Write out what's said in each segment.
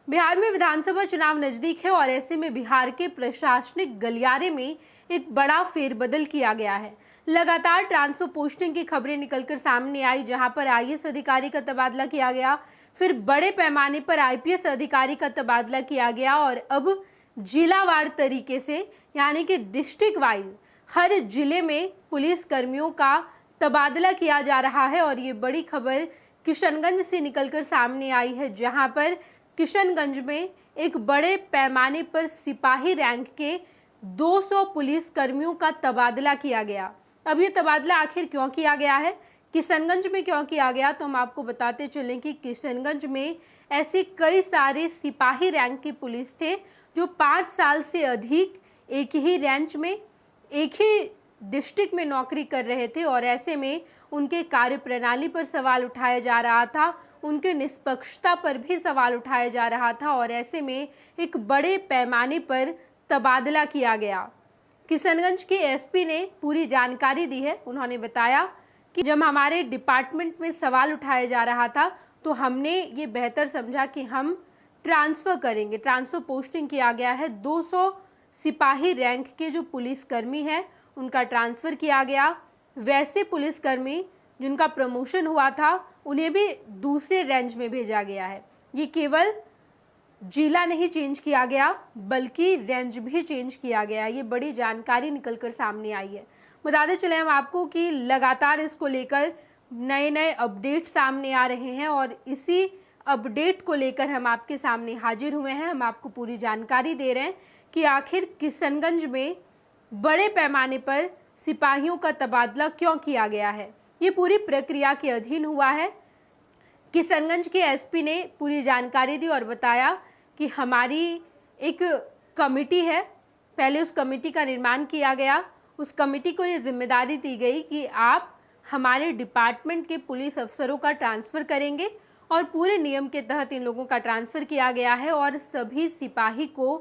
बिहार में विधानसभा चुनाव नजदीक है और ऐसे में बिहार के प्रशासनिक गलियारे में एक बड़ा फेरबदल किया गया है। लगातार ट्रांसफर पोस्टिंग की खबरें निकलकर सामने आई, जहां पर आईएएस अधिकारी का तबादला किया गया, फिर बड़े पैमाने पर आईपीएस अधिकारी का तबादला किया गया और अब जिलावार तरीके से यानी कि डिस्ट्रिक्ट वाइज हर जिले में पुलिस कर्मियों का तबादला किया जा रहा है। और ये बड़ी खबर किशनगंज से निकलकर सामने आई है, जहां पर किशनगंज में एक बड़े पैमाने पर सिपाही रैंक के 200 पुलिस कर्मियों का तबादला किया गया। अब ये तबादला आखिर क्यों किया गया है, किशनगंज में क्यों किया गया, तो हम आपको बताते चलें कि किशनगंज में ऐसे कई सारे सिपाही रैंक के पुलिस थे जो 5 साल से अधिक एक ही रेंज में एक ही डिस्ट्रिक्ट में नौकरी कर रहे थे और ऐसे में उनके कार्यप्रणाली पर सवाल उठाया जा रहा था, उनके निष्पक्षता पर भी सवाल उठाया जा रहा था और ऐसे में एक बड़े पैमाने पर तबादला किया गया। किशनगंज के एसपी ने पूरी जानकारी दी है। उन्होंने बताया कि जब हमारे डिपार्टमेंट में सवाल उठाया जा रहा था तो हमने ये बेहतर समझा कि हम ट्रांसफ़र करेंगे। ट्रांसफ़र पोस्टिंग किया गया है। 200 सिपाही रैंक के जो पुलिसकर्मी हैं उनका ट्रांसफ़र किया गया। वैसे पुलिसकर्मी जिनका प्रमोशन हुआ था उन्हें भी दूसरे रेंज में भेजा गया है। ये केवल जिला नहीं चेंज किया गया बल्कि रेंज भी चेंज किया गया। ये बड़ी जानकारी निकलकर सामने आई है। बताते चले हम आपको कि लगातार इसको लेकर नए नए अपडेट सामने आ रहे हैं और इसी अपडेट को लेकर हम आपके सामने हाजिर हुए हैं। हम आपको पूरी जानकारी दे रहे हैं कि आखिर किशनगंज में बड़े पैमाने पर सिपाहियों का तबादला क्यों किया गया है। ये पूरी प्रक्रिया के अधीन हुआ है। किशनगंज के एसपी ने पूरी जानकारी दी और बताया कि हमारी एक कमेटी है, पहले उस कमेटी का निर्माण किया गया। उस कमेटी को ये जिम्मेदारी दी गई कि आप हमारे डिपार्टमेंट के पुलिस अफसरों का ट्रांसफ़र करेंगे और पूरे नियम के तहत इन लोगों का ट्रांसफ़र किया गया है और सभी सिपाही को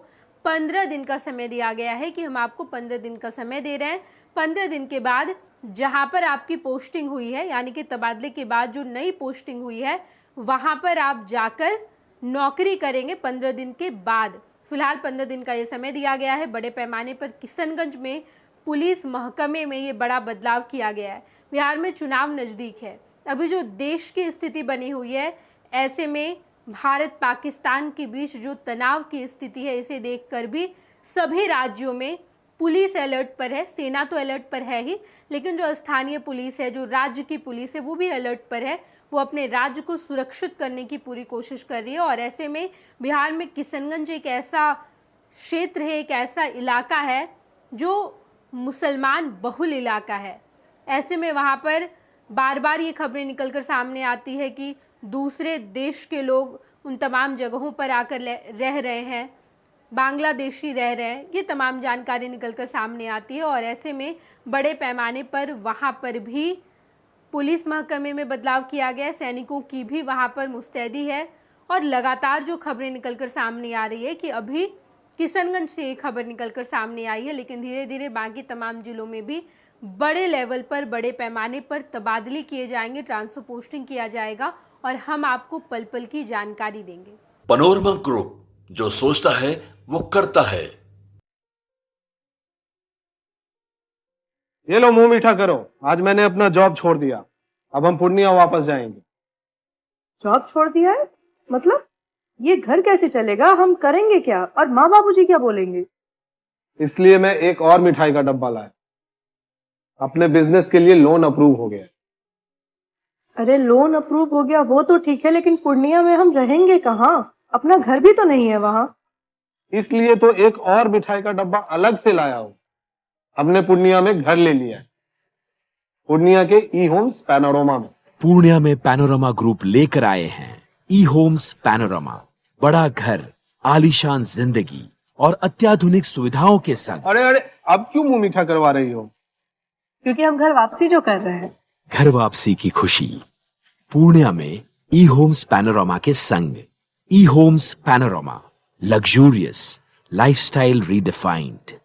15 दिन का समय दिया गया है कि हम आपको 15 दिन का समय दे रहे हैं। 15 दिन के बाद जहां पर आपकी पोस्टिंग हुई है यानी कि तबादले के बाद जो नई पोस्टिंग हुई है वहां पर आप जाकर नौकरी करेंगे 15 दिन के बाद। फिलहाल 15 दिन का ये समय दिया गया है। बड़े पैमाने पर किशनगंज में पुलिस महकमे में ये बड़ा बदलाव किया गया है। बिहार में चुनाव नज़दीक है। अभी जो देश की स्थिति बनी हुई है, ऐसे में भारत पाकिस्तान के बीच जो तनाव की स्थिति है, इसे देखकर भी सभी राज्यों में पुलिस अलर्ट पर है। सेना तो अलर्ट पर है ही, लेकिन जो स्थानीय पुलिस है, जो राज्य की पुलिस है, वो भी अलर्ट पर है। वो अपने राज्य को सुरक्षित करने की पूरी कोशिश कर रही है और ऐसे में बिहार में किशनगंज एक ऐसा क्षेत्र है, एक ऐसा इलाका है जो मुसलमान बहुल इलाका है। ऐसे में वहाँ पर बार बार ये खबरें निकलकर सामने आती है कि दूसरे देश के लोग उन तमाम जगहों पर आकर रह रहे हैं, बांग्लादेशी रह रहे हैं। ये तमाम जानकारी निकलकर सामने आती है और ऐसे में बड़े पैमाने पर वहाँ पर भी पुलिस महकमे में बदलाव किया गया है। सैनिकों की भी वहाँ पर मुस्तैदी है और लगातार जो खबरें निकलकर सामने आ रही है कि अभी किशनगंज से एक खबर निकलकर सामने आई है, लेकिन धीरे धीरे बाकी तमाम जिलों में भी बड़े लेवल पर, बड़े पैमाने पर तबादले किए जाएंगे, ट्रांसफर पोस्टिंग किया जाएगा और हम आपको पल पल की जानकारी देंगे। पैनोरमा ग्रुप, जो सोचता है वो करता है। ये लो, मुंह मीठा करो। आज मैंने अपना जॉब छोड़ दिया। अब हम पूर्णिया वापस जाएंगे। जॉब छोड़ दिया है? मतलब ये घर कैसे चलेगा? हम करेंगे क्या और माँ बाबूजी क्या बोलेंगे? इसलिए मैं एक और मिठाई का डब्बा लाया। अपने बिजनेस के लिए लोन अप्रूव हो गया। अरे लोन अप्रूव हो गया वो तो ठीक है, लेकिन पूर्णिया में हम रहेंगे कहाँ? अपना घर भी तो नहीं है वहाँ। इसलिए तो एक और मिठाई का डब्बा अलग से लाया हूँ। हमने पूर्णिया में घर ले लिया है, पूर्णिया के ई होम्स पैनोरमा में। पूर्णिया में पैनोरमा ग्रुप लेकर आए हैं ई होम्स पैनोरमा। बड़ा घर, आलीशान जिंदगी और अत्याधुनिक सुविधाओं के संग। अरे अब क्यों मुंह मीठा करवा रही हो? क्योंकि हम घर वापसी जो कर रहे हैं। घर वापसी की खुशी पूर्णिया में ई होम्स पैनोरमा के संग। E homes panorama, luxurious lifestyle redefined.